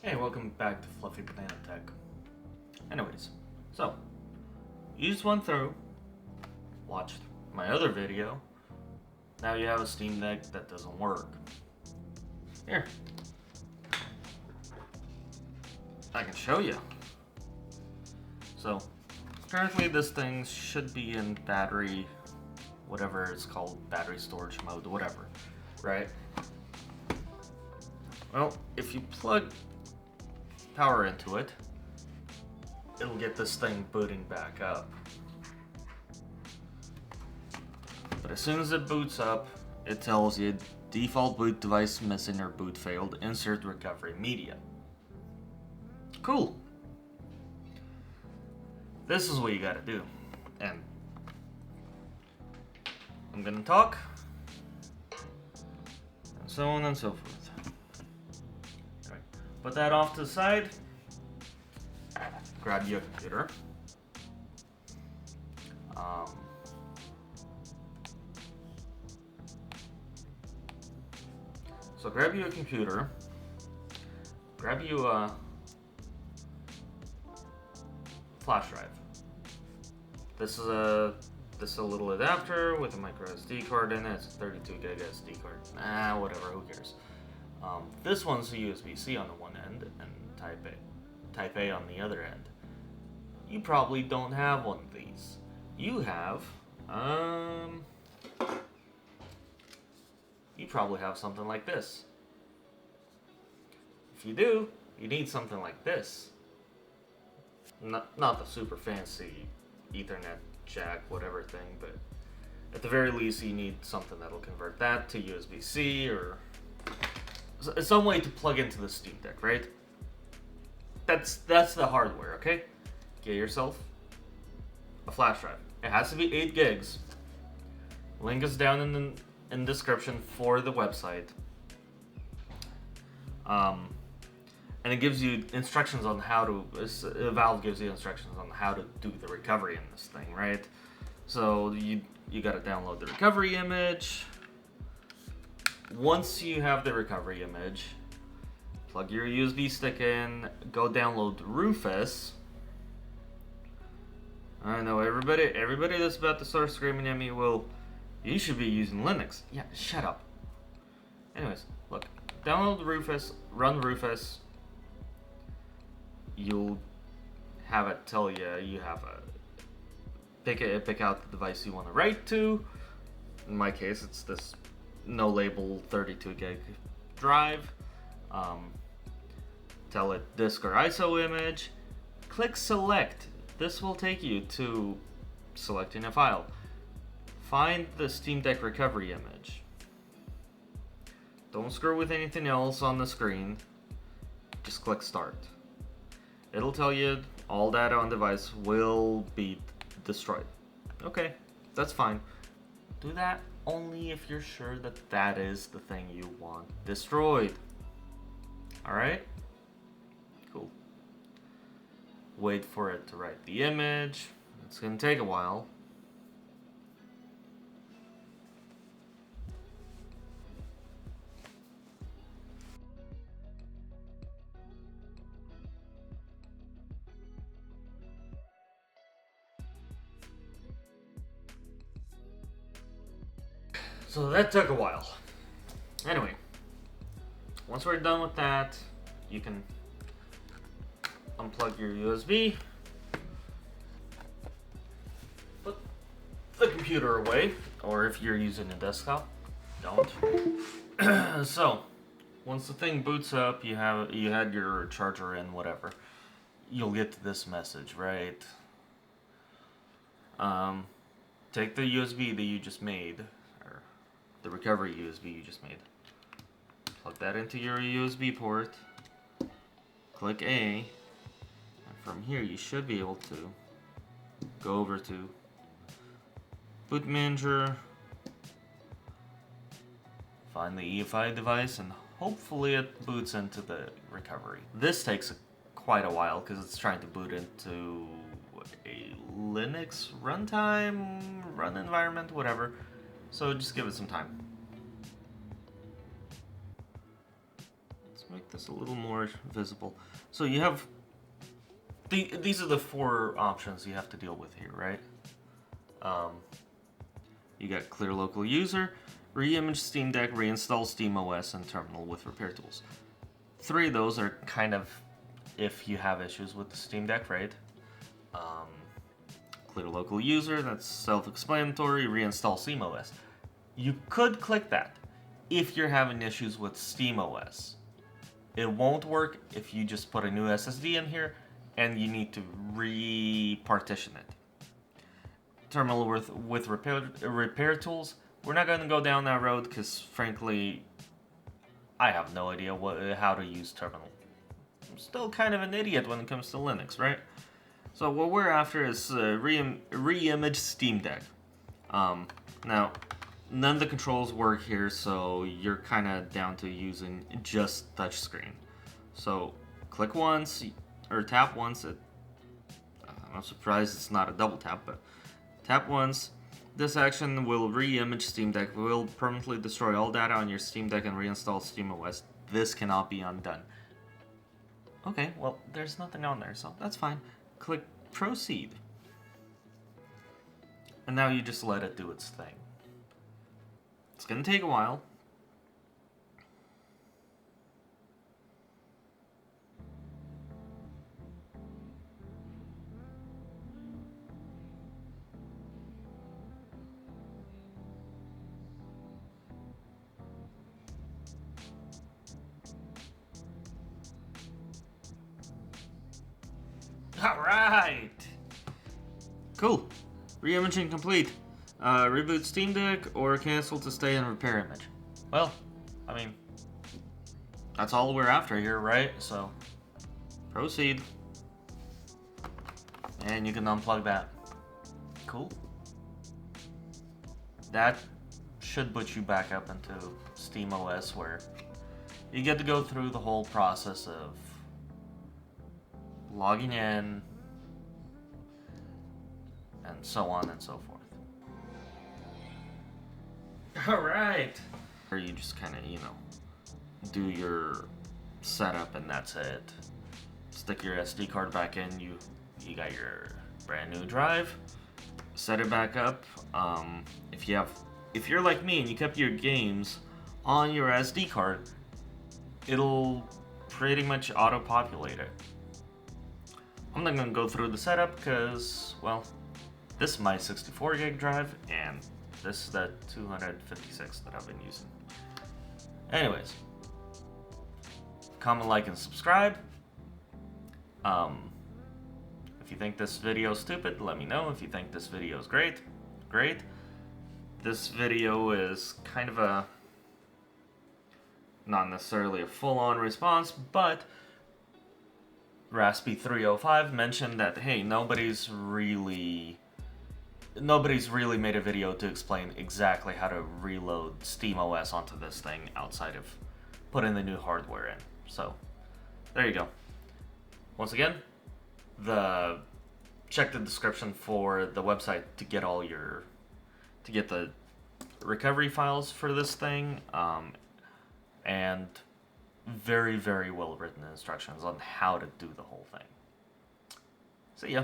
Hey, welcome back to Fluffy Banana Tech. Anyways, so, you just went through, watched my other video, now you have a Steam Deck that doesn't work. Here. I can show you. So, currently this thing should be in battery, whatever it's called, battery storage mode, whatever, right? Well, if you plug power into it, it'll get this thing booting back up. But as soon as it boots up, it tells you default boot device missing or boot failed, insert recovery media. Cool. This is what you gotta do. And I'm gonna talk, and so on and so forth. Put that off to the side. Grab your computer. So grab you a computer. Grab you a flash drive. This is a little adapter with a micro SD card in it. It's a 32 gig SD card. Whatever. Who cares? This one's a USB-C on the one end and Type A on the other end. You probably don't have one of these. You have, you probably have something like this. If you do, you need something like this. Not the super fancy Ethernet jack, whatever thing, but at the very least you need something that'll convert that to USB-C or some way to plug into the Steam Deck, right? That's the hardware, okay? Get yourself a flash drive. It has to be 8 gigs. Link is down in the description for the website. And it gives you instructions on how to, Valve gives you instructions on how to do the recovery in this thing, right? So you gotta download the recovery image. Once you have the recovery image, plug your USB stick in, go download Rufus. I know everybody that's about to start screaming at me, well, you should be using Linux. Yeah, shut up. Anyways, look, download Rufus, run Rufus. You'll have it tell you have a pick out the device you want to write to. In my case, it's this no label 32 gig drive. Tell it disk or ISO image. Click select. This will take you to selecting a file. Find the Steam Deck recovery image. Don't screw with anything else on the screen. Just click start. It'll tell you all data on device will be destroyed. Okay, that's fine. Do that only if you're sure that that is the thing you want destroyed. Alright? Cool. Wait for it to write the image. It's gonna take a while. So that took a while. Anyway, once we're done with that, you can unplug your USB, put the computer away, or if you're using a desktop, don't. So, once the thing boots up, you had your charger in, whatever, you'll get this message, right? Take the USB that you just made, or the recovery USB you just made. Plug that into your USB port. Click A. And from here you should be able to go over to Boot Manager. Find the EFI device and hopefully it boots into the recovery. This takes quite a while because it's trying to boot into a Linux runtime, run environment, whatever. So just give it some time. Let's make this a little more visible. So you have these are the 4 options you have to deal with here, right? You got clear local user, re-image SteamDeck, reinstall SteamOS, and terminal with repair tools. 3 of those are kind of if you have issues with the Steam Deck, right? Clear local user, that's self-explanatory, reinstall SteamOS. You could click that if you're having issues with SteamOS. It won't work if you just put a new SSD in here and you need to re-partition it. Terminal with repair tools, we're not going to go down that road because frankly, I have no idea how to use terminal. I'm still kind of an idiot when it comes to Linux, right? So what we're after is re-image SteamDeck. Now, none of the controls work here, so you're kind of down to using just touchscreen. So click once, or tap once. I'm surprised it's not a double tap, but tap once. This action will re-image SteamDeck, will permanently destroy all data on your Steam Deck and reinstall SteamOS. This cannot be undone. Okay, well, there's nothing on there, so that's fine. Click proceed. And now you just let it do its thing. It's gonna take a while. Alright! Cool. Re-imaging complete. Reboot Steam Deck or cancel to stay in repair image. Well, I mean, that's all we're after here, right? So, proceed. And you can unplug that. Cool. That should put you back up into SteamOS where you get to go through the whole process of logging in and so on and so forth. Alright! Or you just kind of, do your setup and that's it. Stick your SD card back in, you got your brand new drive. Set it back up. If you're like me and you kept your games on your SD card, it'll pretty much auto-populate it. I'm not gonna go through the setup because, well, this is my 64 gig drive and this is the 256 that I've been using. Anyways, comment, like, and subscribe. If you think this video is stupid, let me know. If you think this video is great, great. This video is kind of a, not necessarily a full-on response, but Raspy 305 mentioned that, hey, nobody's really made a video to explain exactly how to reload SteamOS onto this thing outside of putting the new hardware in. So, there you go. Once again, check the description for the website to get the recovery files for this thing, and very, very well written instructions on how to do the whole thing. See ya.